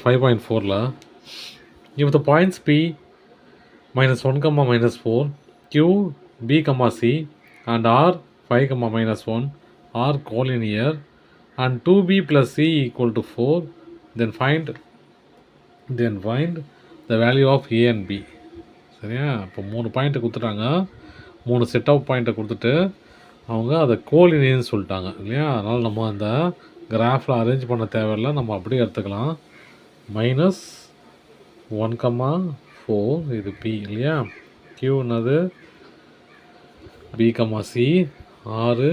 5.4ல if the points P minus 1 comma minus 4 Q B comma C and R 5 comma minus 1 are collinear and 2B plus C equal to 4 then find the value of A and B. சரியா? இப்போ 3 பாயிண்ட்டை கொடுத்துட்டாங்க, 3 set of பாயிண்ட்டை கொடுத்துட்டு அவங்க அதை கோலினியர்னு சொல்லிட்டாங்க இல்லையா? அதனால் நம்ம அந்த கிராஃபில் அரேஞ்ச் பண்ண தேவையில்லை, நம்ம அப்படியே எடுத்துக்கலாம். மைனஸ் 1,4 இது பி இல்லையா? கியூன்னது B comma C, 6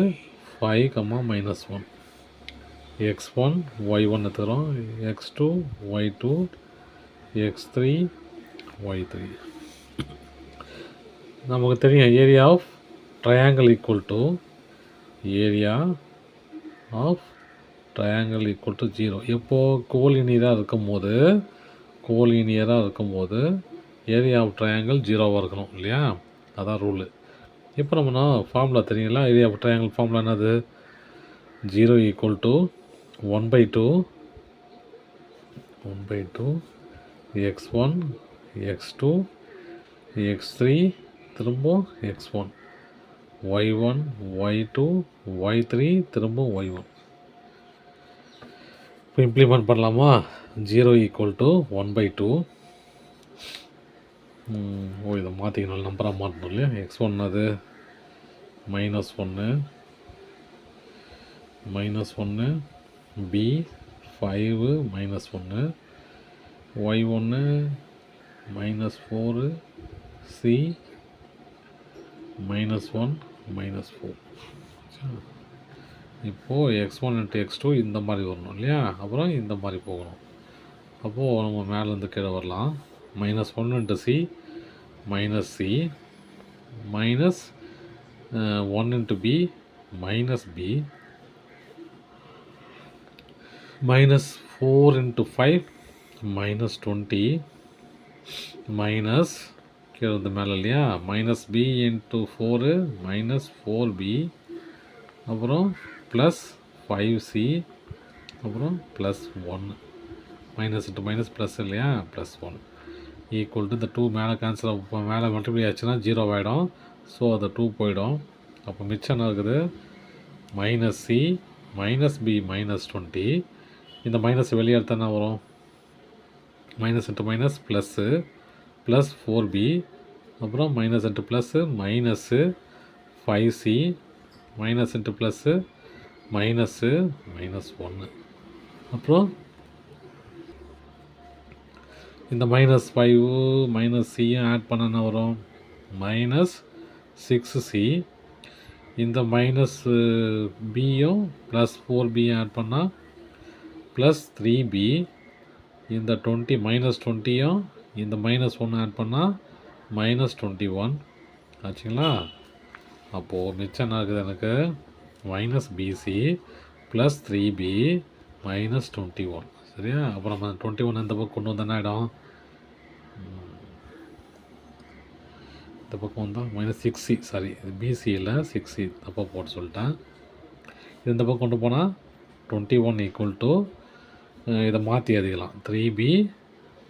5 minus 1 x1 y1 எடுத்துக்கிறோம், x2 y2 x3 y3. நமக்கு தெரியும் area of triangle equal to area of triangle equal to 0. எப்போது கோலினியராக இருக்கும்போது ஏரியா ஆஃப் ட்ரையாங்கிள் 0வாக இருக்கணும் இல்லையா? அதான் ரூலு. இப்போ நம்ம ஃபார்முலா தெரியுங்களா? ஏரியா ஆஃப் ட்ரையாங்கிள் ஃபார்முலா என்னது? 0 equal to 1/2 x1 x2 x3 திரும்ப x1 y1 y2 y3 திரும்ப y1. இப்போ இம்ப்ளிமெண்ட் பண்ணலாமா? 0 ஈக்குவல் டு 1/2. இதை மாற்றிக்கணும், நம்பராக மாற்றணும் இல்லையா? x1 அது -1 b 5 -1 y1 -4 c -1 -4. இப்போது x1 × x2 இந்த மாதிரி வரணும் இல்லையா? அப்புறம் இந்த மாதிரி போகணும். அப்போது நம்ம மேலேருந்து கீழே வரலாம். -1 × c -c -1 × b -b -4 × 5 -20 minus கீழே வந்து மேலே இல்லையா? -b × 4 -4b அப்புறம் +5c அப்புறம் +1 மைனஸ் × மைனஸ் ப்ளஸ் இல்லையா? +1 ஈக்குவல் டு இந்த 2 மேலே கேன்சல், மேலே மல்டிப்ளை ஆச்சுன்னா 0 ஆகிடும். ஸோ அது 2 போயிடும். அப்போ மிச்சம் என்ன இருக்குது? -c -b -20. இந்த மைனஸ் வெளியே எடுத்தால் என்ன வரும்? மைனஸ் × மைனஸ் ப்ளஸ்ஸு +4b அப்புறம் minus × plus -5c minus × plus -1. அப்புறம் இந்த -5 -cயும் ஆட் பண்ண என்ன வரும்? -6c. இந்த -bயும் +4bயும் ஆட் பண்ணால் +3b. இந்த 20யும் இந்த -1 ஆட் பண்ணால் -21 ஆச்சுங்களா? அப்போது மிச்சம் என்ன இருக்குது எனக்கு? -bc +3b -21. சரியா? அப்புறம் நம்ம 21 இந்த பக்கம் கொண்டு வந்தால் என்ன ஆகிடும்? இந்த பக்கம் வந்தால் -6c, சாரி bc இல்லை 6c, தப்பாக போட்டு சொல்லிட்டேன். இந்த பக்கம் கொண்டு போனால் 21 ஈக்குவல் டு இதை மாற்றி எழுதிக்கலாம் 3b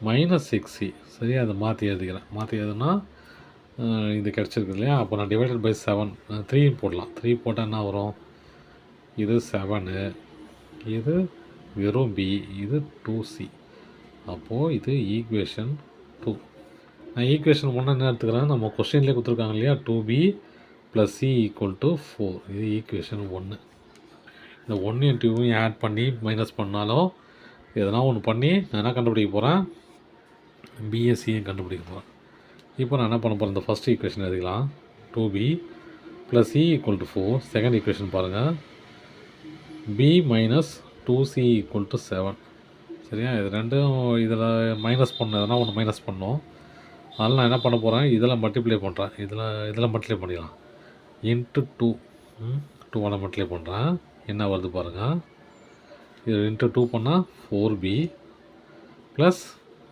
-6c. சரியா? அதை மாற்றி எழுதுனா இது கிடச்சிருக்கு இல்லையா? அப்போ நான் டிவைடட் பை 7 3 போடலாம். 3 போட்டால் என்ன வரும்? இது 7, இது வெறும் b, இது 2c. அப்போது இது ஈக்குவேஷன் 2. நான் ஈக்குவேஷன் 1 என்ன எடுத்துக்கிறேன்? நம்ம கொஸ்டின்லேயே கொடுத்துருக்காங்க இல்லையா? 2b + c = 4. இது ஈக்குவேஷன் 1. இந்த 1யும் 2யும் ஆட் பண்ணி மைனஸ் பண்ணாலும் எதனா ஒன்று பண்ணி நான் என்ன கண்டுபிடிக்க போகிறேன்? பிஎஸ்சியும் கண்டுபிடிக்க போகிறேன். இப்போ நான் என்ன பண்ண போகிறேன்? இந்த ஃபஸ்ட் ஈக்குவேஷன் எழுதிக்கலாம். 2b + c = 4. செகண்ட் ஈக்குவேஷன் பாருங்கள். b - 2c = 7. சரியா? இது ரெண்டும் இதில் மைனஸ் பண்ண எதனா ஒன்று மைனஸ் பண்ணோம். அதனால் நான் என்ன பண்ண போகிறேன்? இதில் மல்டிப்ளை பண்ணுறேன். இதில் மல்டிப்ளை பண்ணிடலாம். × 2 2 மல்டிப்ளை பண்ணுறேன். என்ன வருது பாருங்கள். இது × 2 பண்ணால் 4b ப்ளஸ்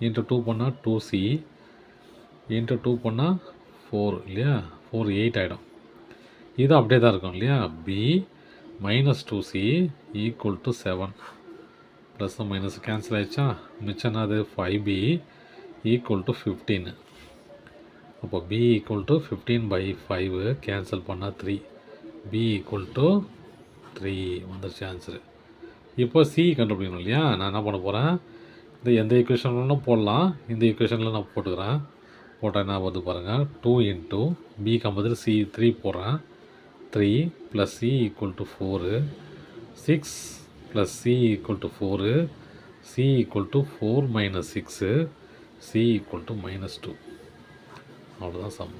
× 2 பண்ணால் 2c × 2 பண்ணால் 4 இல்லையா? 4 8 ஆகிடும். இது அப்படியே தான் இருக்கும் இல்லையா? b - 2c = 7. Plus minus cancel ஆகிடுச்சா, மிச்சம் என்னது 5b ஈக்குவல் டு 15. அப்போ b ஈக்குவல் டு 15/5 கேன்சல் பண்ணால் 3, b ஈக்குவல் டு 3 வந்துருச்சு ஆன்சரு. இப்போ சி கண்டுபிடிக்கணும் இல்லையா, நான் என்ன பண்ண போகிறேன், இந்த எந்த ஈக்குவேஷன்லாம் போடலாம், இந்த ஈக்குவேஷனில் நான் போட்டுக்கிறேன். போட்டால் என்ன வருது பாருங்கள், 2 இன்ட்டு பி கம்பதில் சி 3 போடுறேன். 3 plus C equal to 4, 6 plus C equal to 4, C equal to 4 - 6, C equal to -2. அவ்வளோதான் சம்.